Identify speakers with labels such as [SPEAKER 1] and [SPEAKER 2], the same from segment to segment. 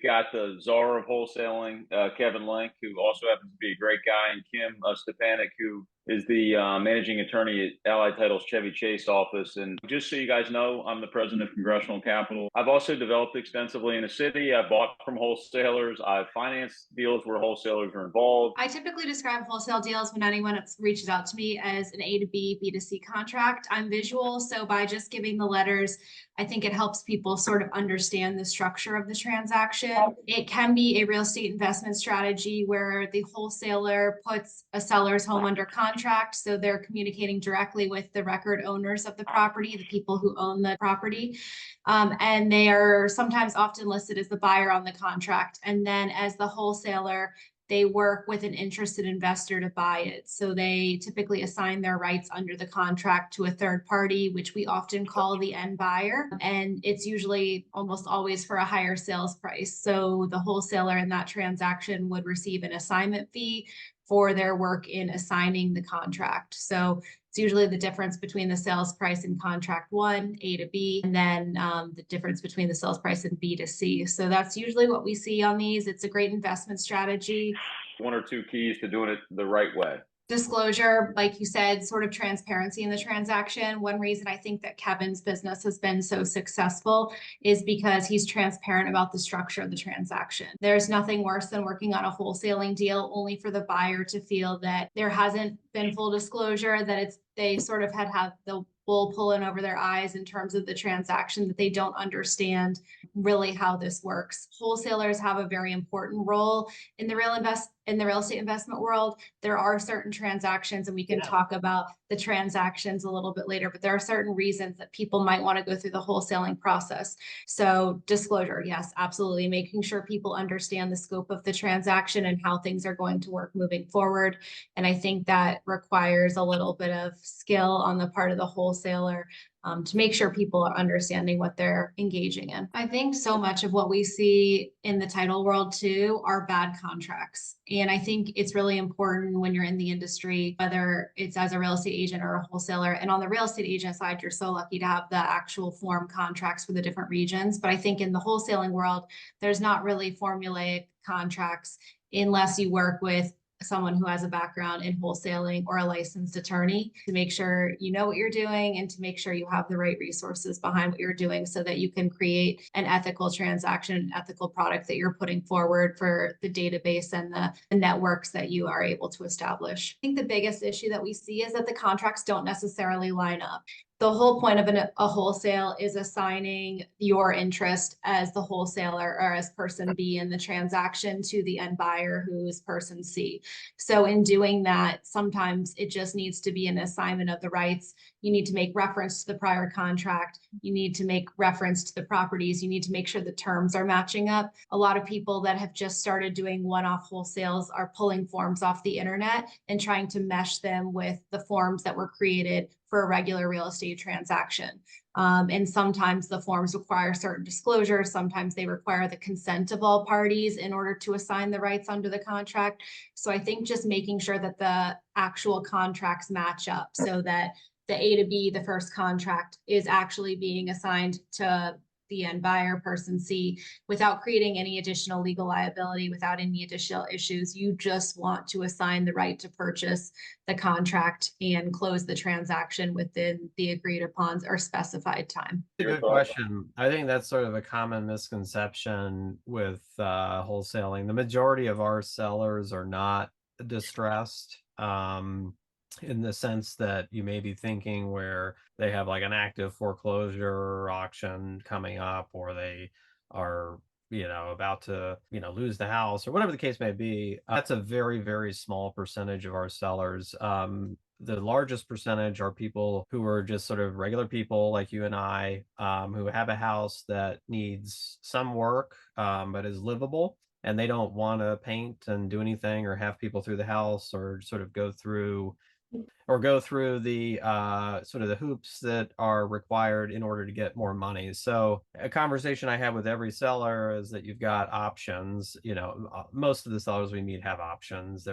[SPEAKER 1] got the czar of wholesaling, Kevin Link, who also happens to be a great guy, and Kim Stepanuk, who is the managing attorney at Allied Title's Chevy Chase office. And just so you guys know, I'm the president of Congressional Capital. I've also developed extensively in the city. I've bought from wholesalers. I've financed deals where wholesalers are involved.
[SPEAKER 2] I typically describe wholesale deals when anyone reaches out to me as an A to B, B to C contract. I'm visual, so by just giving the letters, I think it helps people sort of understand the structure of the transaction. It can be a real estate investment strategy where the wholesaler puts a seller's home under contract. So they're communicating directly with the record owners of the property, the people who own the property. And they are sometimes often listed as the buyer on the contract. And then as the wholesaler, they work with an interested investor to buy it. So they typically assign their rights under the contract to a third party, which we often call the end buyer. And it's usually almost always for a higher sales price. So the wholesaler in that transaction would receive an assignment fee for their work in assigning the contract. So it's usually the difference between the sales price in contract one, A to B, and then the difference between the sales price in B to C. So that's usually what we see on these. It's a great investment strategy.
[SPEAKER 1] One or two keys to doing it the right way.
[SPEAKER 2] Disclosure, like you said, sort of transparency in the transaction. One reason I think that Kevin's business has been so successful is because he's transparent about the structure of the transaction. There's nothing worse than working on a wholesaling deal only for the buyer to feel that there hasn't been full disclosure, that they sort of have the wool pulling over their eyes in terms of the transaction, that they don't understand really how this works. Wholesalers have a very important role in the real estate investment world. There are certain transactions, and we can talk about the transactions a little bit later, but there are certain reasons that people might want to go through the wholesaling process. So disclosure, yes, absolutely. Making sure people understand the scope of the transaction and how things are going to work moving forward. And I think that requires a little bit of skill on the part of the wholesaler to make sure people are understanding what they're engaging in. I think so much of what we see in the title world too are bad contracts. And I think it's really important when you're in the industry, whether it's as a real estate agent or a wholesaler. And on the real estate agent side, you're so lucky to have the actual form contracts for the different regions. But I think in the wholesaling world, there's not really formulaic contracts unless you work with someone who has a background in wholesaling or a licensed attorney to make sure you know what you're doing and to make sure you have the right resources behind what you're doing so that you can create an ethical transaction, an ethical product that you're putting forward for the database and the networks that you are able to establish. I think the biggest issue that we see is that the contracts don't necessarily line up. The whole point of a wholesale is assigning your interest as the wholesaler or as person B in the transaction to the end buyer, who's person C. So in doing that, sometimes it just needs to be an assignment of the rights. You need to make reference to the prior contract. You need to make reference to the properties. You need to make sure the terms are matching up. A lot of people that have just started doing one-off wholesales are pulling forms off the internet and trying to mesh them with the forms that were created for a regular real estate transaction. And sometimes the forms require certain disclosures. Sometimes they require the consent of all parties in order to assign the rights under the contract. So I think just making sure that the actual contracts match up so that the A to B, the first contract, is actually being assigned to the end buyer, person C, without creating any additional legal liability, without any additional issues. You just want to assign the right to purchase the contract and close the transaction within the agreed upon or specified time.
[SPEAKER 3] Good question. I think that's sort of a common misconception with wholesaling. The majority of our sellers are not distressed. In the sense that you may be thinking where they have like an active foreclosure auction coming up, or they are, about to, lose the house or whatever the case may be. That's a very, very small percentage of our sellers. The largest percentage are people who are just sort of regular people like you and I, who have a house that needs some work, but is livable. And they don't want to paint and do anything or have people through the house or sort of go through the sort of the hoops that are required in order to get more money. So a conversation I have with every seller is that you've got options. Most of the sellers we meet have options.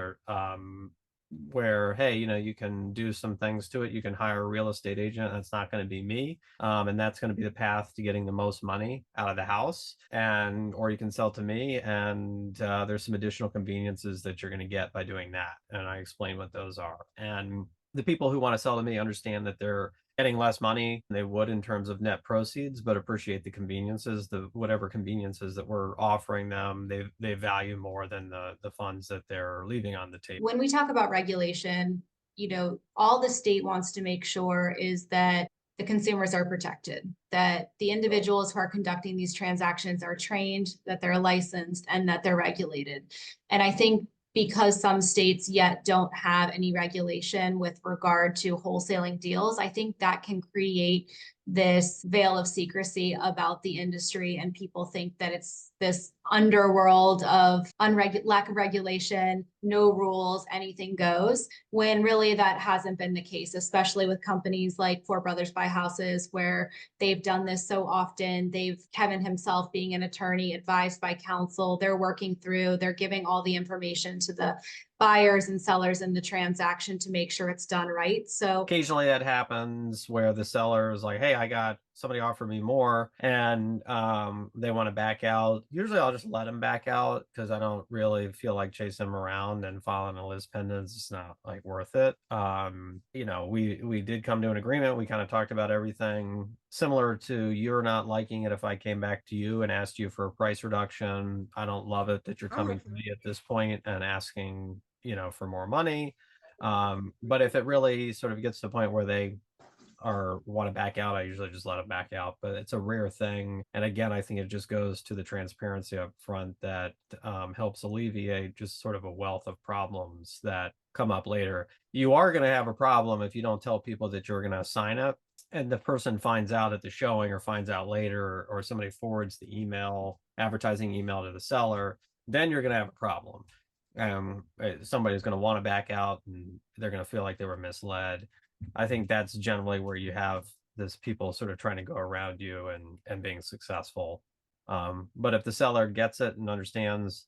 [SPEAKER 3] where, hey, you can do some things to it. You can hire a real estate agent. That's not going to be me. And that's going to be the path to getting the most money out of the house. Or you can sell to me. And there's some additional conveniences that you're going to get by doing that. And I explain what those are. And the people who want to sell to me understand that they're getting less money than they would in terms of net proceeds, but appreciate the conveniences, the whatever conveniences that we're offering them, they value more than the funds that they're leaving on the table.
[SPEAKER 2] When we talk about regulation, all the state wants to make sure is that the consumers are protected, that the individuals who are conducting these transactions are trained, that they're licensed, and that they're regulated. And I think because some states yet don't have any regulation with regard to wholesaling deals, I think that can create this veil of secrecy about the industry, and people think that it's this underworld of lack of regulation, no rules, anything goes, when really that hasn't been the case, especially with companies like Four Brothers Buy Houses, where they've done this so often. Kevin himself being an attorney advised by counsel, they're working through, they're giving all the information to the buyers and sellers in the transaction to make sure it's done right. So
[SPEAKER 3] occasionally that happens where the seller is like, hey, I got somebody offered me more, and they want to back out. Usually I'll just let them back out because I don't really feel like chasing them around and filing a lis pendens. It's not like worth it. We did come to an agreement. We kind of talked about everything, similar to you're not liking it if I came back to you and asked you for a price reduction. I don't love it that you're coming to me at this point and asking for more money. But if it really sort of gets to the point where they want to back out, I usually just let them back out. But it's a rare thing. And again, I think it just goes to the transparency up front that helps alleviate just sort of a wealth of problems that come up later. You are going to have a problem if you don't tell people that you're going to sign it, and the person finds out at the showing or finds out later, or somebody forwards the advertising email to the seller. Then you're going to have a problem. Somebody's going to want to back out, and they're going to feel like they were misled. I think that's generally where you have this people sort of trying to go around you and being successful. But if the seller gets it and understands,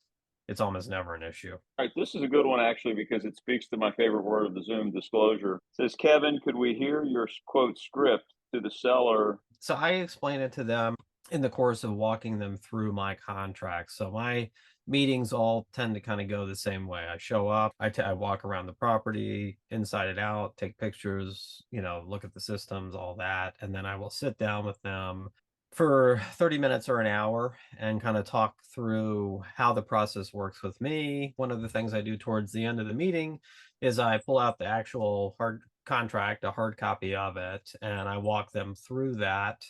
[SPEAKER 3] it's almost never an issue.
[SPEAKER 1] All right, this is a good one actually because it speaks to my favorite word of the Zoom, disclosure. It says, Kevin, could we hear your quote script to the seller?
[SPEAKER 3] So I explain it to them in the course of walking them through my contract. So my meetings all tend to kind of go the same way. I show up, I walk around the property inside and out, take pictures, look at the systems, all that. And then I will sit down with them for 30 minutes or an hour and kind of talk through how the process works with me. One of the things I do towards the end of the meeting is I pull out the actual hard contract, a hard copy of it, and I walk them through that.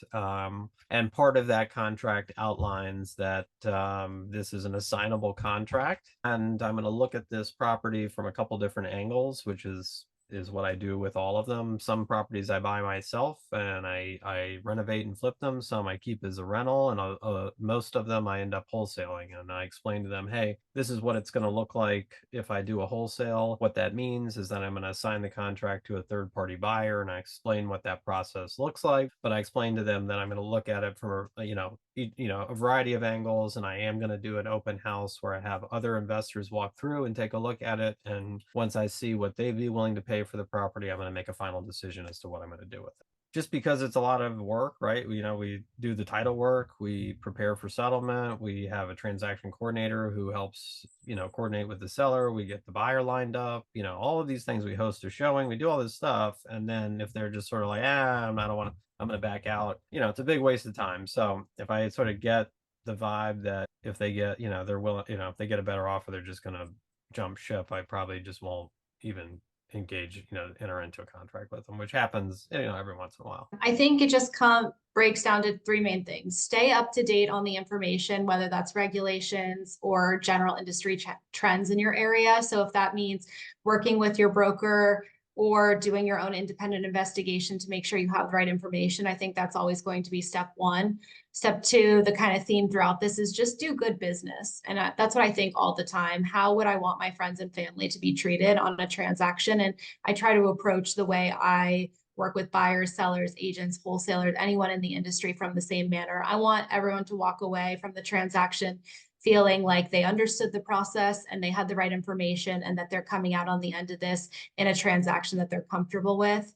[SPEAKER 3] And part of that contract outlines that this is an assignable contract, and I'm going to look at this property from a couple different angles, which is what I do with all of them. Some properties I buy myself and I renovate and flip them. Some I keep as a rental, and most of them I end up wholesaling. And I explain to them, hey, this is what it's going to look like if I do a wholesale. What that means is that I'm going to assign the contract to a third party buyer, and I explain what that process looks like. But I explain to them that I'm going to look at it from a variety of angles, and I am going to do an open house where I have other investors walk through and take a look at it. And once I see what they'd be willing to pay for the property, I'm going to make a final decision as to what I'm going to do with it. Just because it's a lot of work, right? We do the title work, we prepare for settlement, we have a transaction coordinator who helps, coordinate with the seller, we get the buyer lined up, all of these things, we host a showing, we do all this stuff. And then if they're just sort of like, I'm going to back out, it's a big waste of time. So if I sort of get the vibe that if they get, they're willing, if they get a better offer, they're just going to jump ship, I probably just won't even engage, enter into a contract with them, which happens, every once in a while.
[SPEAKER 2] I think it just breaks down to three main things. Stay up to date on the information, whether that's regulations or general industry trends in your area. So if that means working with your broker or doing your own independent investigation to make sure you have the right information, I think that's always going to be step one. Step two, the kind of theme throughout this is just do good business. And that's what I think all the time. How would I want my friends and family to be treated on a transaction? And I try to approach the way I work with buyers, sellers, agents, wholesalers, anyone in the industry from the same manner. I want everyone to walk away from the transaction feeling like they understood the process and they had the right information and that they're coming out on the end of this in a transaction that they're comfortable with.